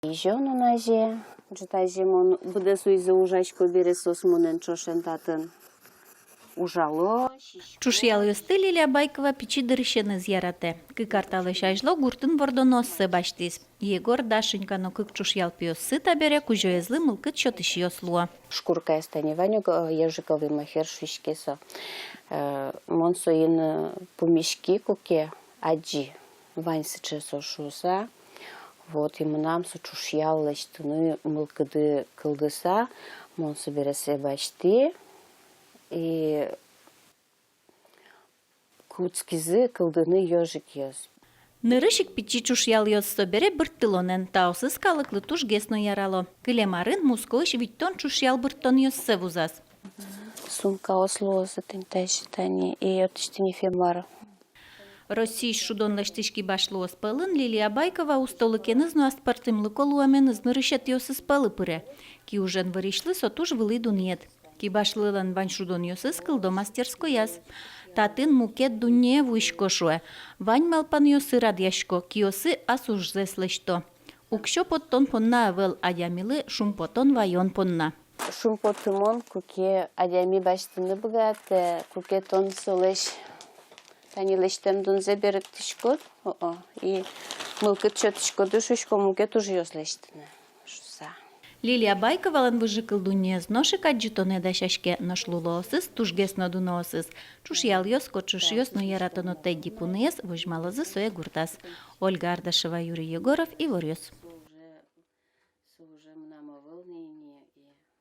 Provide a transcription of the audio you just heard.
Ижон уназе, житаземон буде суйзе ужачко бересос мунен чошентатын ужало. Чушьял ёсты Лилия Байкова печи дырщены зярате. Кыкарталы шайжло гуртын бордоноссы баштис. Егор Дашенькано кык чушьял пиоссы табере кужоезлы мылкыт чотыш ёслуа. Шкурка эстаневаню ежиковый махер шишкесо. Монсоин помешки куке аджи. Ваньсы чесо шуса. Вот ему нам сучушьял лачтыны мылкыды кылдыса. Монсы бересе башти. И куцкизы кылдыны ежик ёс. Нырышик печи чушьял ёссо бере бырттылонен таусыз калыклы туш гесно ярало. Кылемарын мускылыш виттон чушьял бырттон ёссе вузас. Сумка ослоза тентайшитани и отыштыни фемар. Россий шудон лаштышки башлуос пылын Лилия Байкова устолыкеныз аспартымлы колуамен изнырышет ёсыз пылы пыре. Ки ужен выришлы сотуж вылыйдун нет. Ки башлылан вань шудон ёсыз кылдо мастерской яс. Татын мукет дунне вуйшкошуэ. Вань малпан ёсы радяшко, ки ёсы асуж зеслышто. Укшо поттон понна авел адямилы шум потон вайон понна. Шум потымон куке адями баштыны быгат, куке тон солеш. Тани лештем дунзе берек тишкот, и мылкыт чотышко душушко мукет уж ёслештыны. Лилия Байковалан выжикыл дуне зношик аджитоне дашашке нашлулоосыз, тужгесно дуноосыз. Чушьял ёско чушьёс, но яратоно тедди пунес, выжмалозы соя гуртас. Ольга Ардашева, Юрий Егоров и Ворёс.